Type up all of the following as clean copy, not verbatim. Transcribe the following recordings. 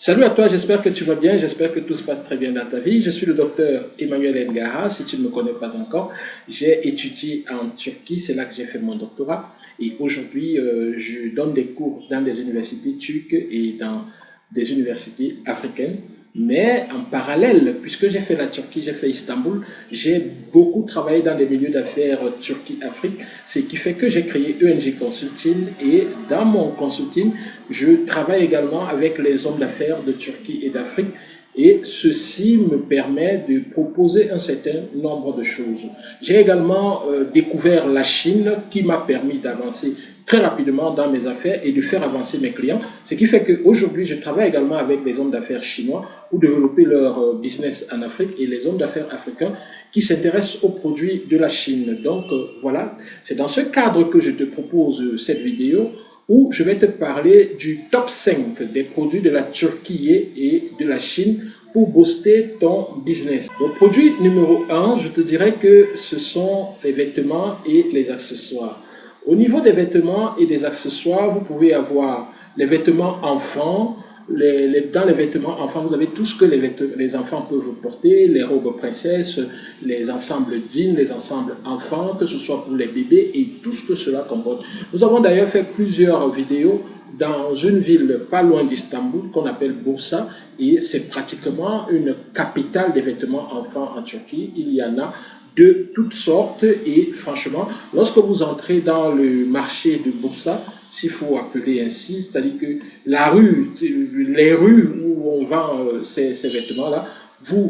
Salut à toi, j'espère que tu vas bien, j'espère que tout se passe très bien dans ta vie. Je suis le docteur Emmanuel Ngara, si tu ne me connais pas encore. J'ai étudié en Turquie, c'est là que j'ai fait mon doctorat. Et aujourd'hui, je donne des cours dans des universités turques et dans des universités africaines. Mais en parallèle, puisque j'ai fait la Turquie, j'ai fait Istanbul, j'ai beaucoup travaillé dans les milieux d'affaires Turquie-Afrique, ce qui fait que j'ai créé ENG Consulting et dans mon consulting, je travaille également avec les hommes d'affaires de Turquie et d'Afrique et ceci me permet de proposer un certain nombre de choses. J'ai également découvert la Chine qui m'a permis d'avancer très rapidement dans mes affaires et de faire avancer mes clients. Ce qui fait qu'aujourd'hui, je travaille également avec les hommes d'affaires chinois pour développer leur business en Afrique et les hommes d'affaires africains qui s'intéressent aux produits de la Chine. Donc voilà, c'est dans ce cadre que je te propose cette vidéo où je vais te parler du top 5 des produits de la Turquie et de la Chine pour booster ton business. Donc, produit numéro 1, je te dirais que ce sont les vêtements et les accessoires. Au niveau des vêtements et des accessoires, vous pouvez avoir les vêtements enfants. Dans les vêtements enfants, vous avez tout ce que les enfants peuvent porter, les robes princesses, les ensembles jeans, les ensembles enfants, que ce soit pour les bébés et tout ce que cela comporte. Nous avons d'ailleurs fait plusieurs vidéos dans une ville pas loin d'Istanbul qu'on appelle Bursa et c'est pratiquement une capitale des vêtements enfants en Turquie. Il y en a de toutes sortes et franchement, lorsque vous entrez dans le marché de Bursa, s'il faut appeler ainsi, c'est-à-dire que les rues où on vend ces vêtements-là, vous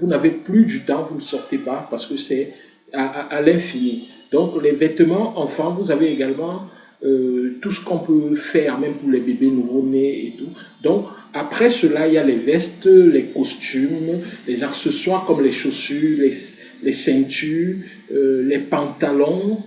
n'avez plus du temps, vous ne sortez pas parce que c'est à l'infini. Donc les vêtements enfants, vous avez également tout ce qu'on peut faire, même pour les bébés nouveau-nés et tout. Donc, après cela, il y a les vestes, les costumes, les accessoires comme les chaussures, les ceintures, les pantalons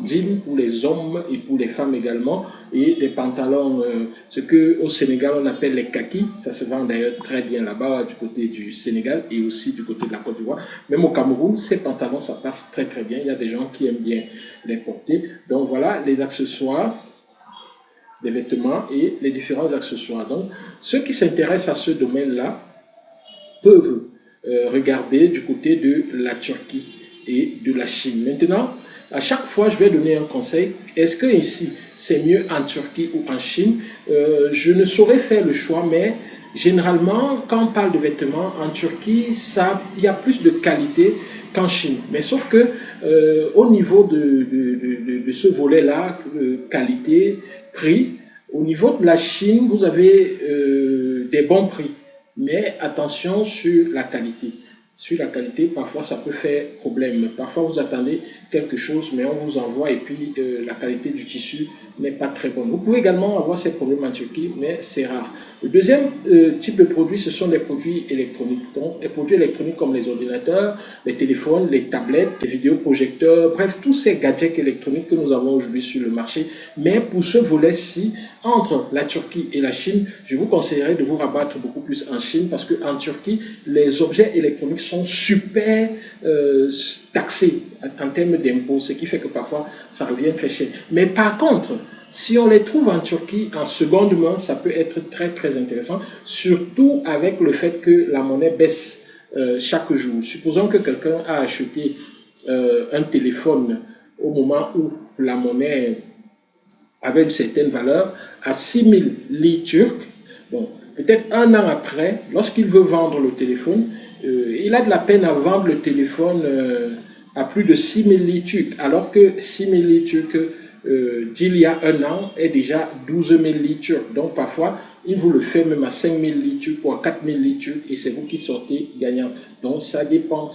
jeans pour les hommes et pour les femmes également, et les pantalons, ce que au Sénégal on appelle les kakis, ça se vend d'ailleurs très bien là-bas du côté du Sénégal et aussi du côté de la Côte d'Ivoire. Même au Cameroun, ces pantalons ça passe très très bien, il y a des gens qui aiment bien les porter. Donc voilà les accessoires, les vêtements et les différents accessoires. Donc ceux qui s'intéressent à ce domaine-là peuvent regarder du côté de la Turquie et de la Chine. Maintenant, à chaque fois, je vais donner un conseil. Est-ce que ici, c'est mieux en Turquie ou en Chine? Je ne saurais faire le choix, mais généralement, quand on parle de vêtements, en Turquie, il y a plus de qualité qu'en Chine. Mais sauf que au niveau de ce volet-là, qualité, prix, au niveau de la Chine, vous avez des bons prix. Mais attention sur la qualité. Sur la qualité, parfois ça peut faire problème. Parfois vous attendez quelque chose, mais on vous envoie et puis la qualité du tissu n'est pas très bonne. Vous pouvez également avoir ces problèmes en Turquie, mais c'est rare. Le deuxième type de produit, ce sont les produits électroniques. Donc, les produits électroniques comme les ordinateurs, les téléphones, les tablettes, les vidéoprojecteurs, bref, tous ces gadgets électroniques que nous avons aujourd'hui sur le marché. Mais pour ce volet-ci, entre la Turquie et la Chine, je vous conseillerais de vous rabattre beaucoup plus en Chine parce qu'en Turquie, les objets électroniques sont super taxés en termes d'impôts, ce qui fait que parfois ça revient très cher. Mais par contre, si on les trouve en Turquie en seconde main, ça peut être très très intéressant, surtout avec le fait que la monnaie baisse chaque jour. Supposons que quelqu'un a acheté un téléphone au moment où la monnaie avait une certaine valeur à 6000 lits turcs. Bon, peut-être un an après, lorsqu'il veut vendre le téléphone, il a de la peine à vendre le téléphone à plus de 6000 lits turcs, alors que 6000 lits turcs d'il y a un an est déjà 12 000 lits turcs. Donc parfois, il vous le fait même à 5000 lits turcs ou à 4000 lits turcs et c'est vous qui sortez gagnant. Donc ça dépend.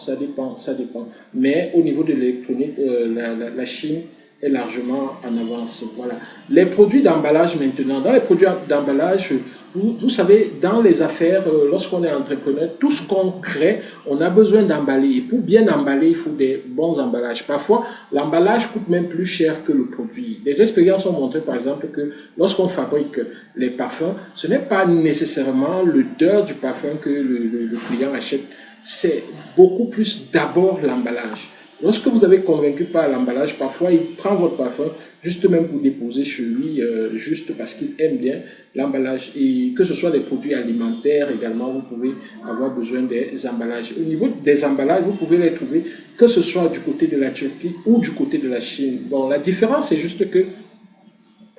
Mais au niveau de l'électronique, la Chine est largement en avance. Voilà. Les produits d'emballage maintenant. Dans les produits d'emballage, vous savez, dans les affaires, lorsqu'on est entrepreneur, tout ce qu'on crée, on a besoin d'emballer. Et pour bien emballer, il faut des bons emballages. Parfois, l'emballage coûte même plus cher que le produit. Les expériences ont montré, par exemple, que lorsqu'on fabrique les parfums, ce n'est pas nécessairement l'odeur du parfum que le client achète. C'est beaucoup plus d'abord l'emballage. Lorsque vous avez convaincu par l'emballage, parfois il prend votre parfum juste même pour déposer chez lui, juste parce qu'il aime bien l'emballage. Et que ce soit des produits alimentaires également, vous pouvez avoir besoin des emballages. Au niveau des emballages, vous pouvez les trouver que ce soit du côté de la Turquie ou du côté de la Chine. Bon, la différence c'est juste que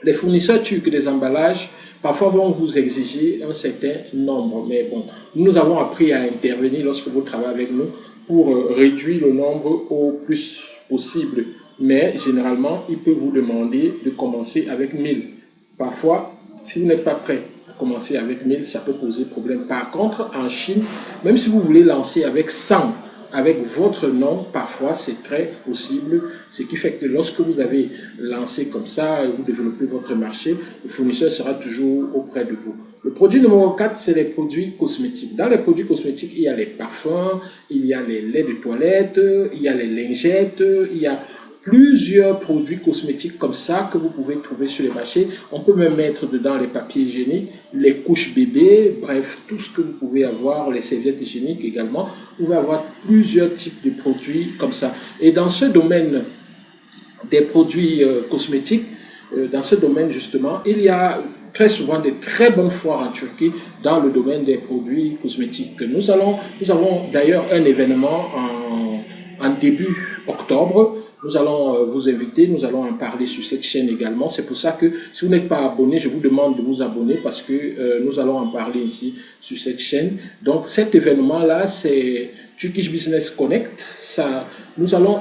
les fournisseurs turcs des emballages parfois vont vous exiger un certain nombre. Mais bon, nous avons appris à intervenir lorsque vous travaillez avec nous pour réduire le nombre au plus possible. Mais généralement, il peut vous demander de commencer avec 1000. Parfois, si vous n'êtes pas prêt à commencer avec 1000, ça peut poser problème. Par contre, en Chine, même si vous voulez lancer avec 100, avec votre nom, parfois c'est très possible, ce qui fait que lorsque vous avez lancé comme ça et vous développez votre marché, le fournisseur sera toujours auprès de vous. Le produit numéro 4, c'est les produits cosmétiques. Dans les produits cosmétiques, il y a les parfums, il y a les laits de toilette, il y a les lingettes, il y a plusieurs produits cosmétiques comme ça que vous pouvez trouver sur les marchés. On peut même mettre dedans les papiers hygiéniques, les couches bébés, bref, tout ce que vous pouvez avoir, les serviettes hygiéniques également. Vous pouvez avoir plusieurs types de produits comme ça. Et dans ce domaine des produits cosmétiques, dans ce domaine justement, il y a très souvent des très bonnes foires en Turquie dans le domaine des produits cosmétiques. Nous avons d'ailleurs un événement en début octobre. Nous allons vous inviter, nous allons en parler sur cette chaîne également. C'est pour ça que si vous n'êtes pas abonné, je vous demande de vous abonner parce que nous allons en parler ici sur cette chaîne. Donc cet événement-là, c'est Turkish Business Connect. Nous allons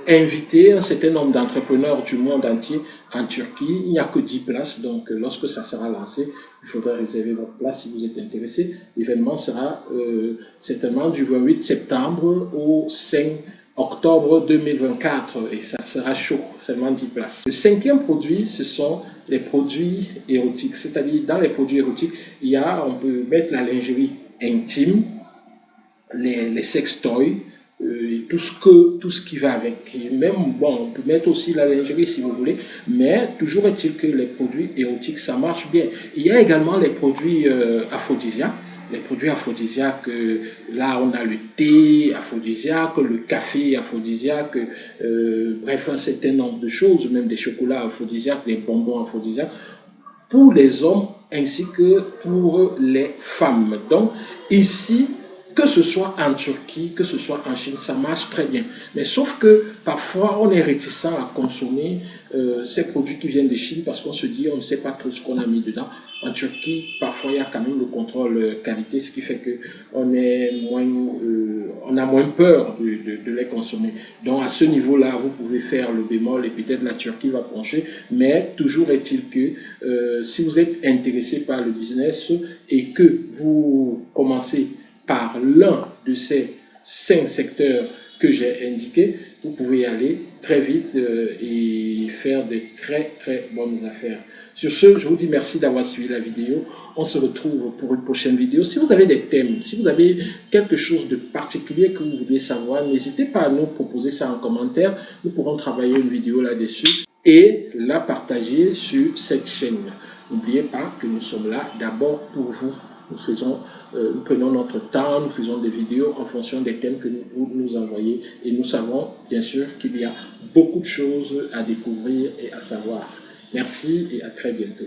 inviter un certain nombre d'entrepreneurs du monde entier en Turquie. Il n'y a que 10 places, donc lorsque ça sera lancé, il faudra réserver votre place si vous êtes intéressé. L'événement sera certainement du 28 septembre au 5 octobre 2024 et ça sera chaud, seulement 10 places. Le cinquième produit, ce sont les produits érotiques, c'est-à-dire dans les produits érotiques, on peut mettre la lingerie intime, les sextoys, et tout ce qui va avec. Et même, bon, on peut mettre aussi la lingerie si vous voulez, mais toujours est-il que les produits érotiques, ça marche bien. Il y a également les produits aphrodisiaques. Les produits aphrodisiaques, là on a le thé aphrodisiaque, le café aphrodisiaque, bref un certain nombre de choses, même des chocolats aphrodisiaques, des bonbons aphrodisiaques, pour les hommes ainsi que pour les femmes. Donc ici, que ce soit en Turquie, que ce soit en Chine, ça marche très bien. Mais sauf que parfois, on est réticent à consommer ces produits qui viennent de Chine parce qu'on se dit, on ne sait pas trop ce qu'on a mis dedans. En Turquie, parfois, il y a quand même le contrôle qualité, ce qui fait qu'on on a moins peur de les consommer. Donc, à ce niveau-là, vous pouvez faire le bémol et peut-être la Turquie va pencher. Mais toujours est-il que si vous êtes intéressé par le business et que vous commencez par l'un de ces 5 secteurs que j'ai indiqués, vous pouvez y aller très vite et faire de très très bonnes affaires. Sur ce, je vous dis merci d'avoir suivi la vidéo. On se retrouve pour une prochaine vidéo. Si vous avez des thèmes, si vous avez quelque chose de particulier que vous voulez savoir, n'hésitez pas à nous proposer ça en commentaire. Nous pourrons travailler une vidéo là-dessus et la partager sur cette chaîne. N'oubliez pas que nous sommes là d'abord pour vous. Nous prenons notre temps, nous faisons des vidéos en fonction des thèmes que vous nous envoyez et nous savons bien sûr qu'il y a beaucoup de choses à découvrir et à savoir. Merci et à très bientôt.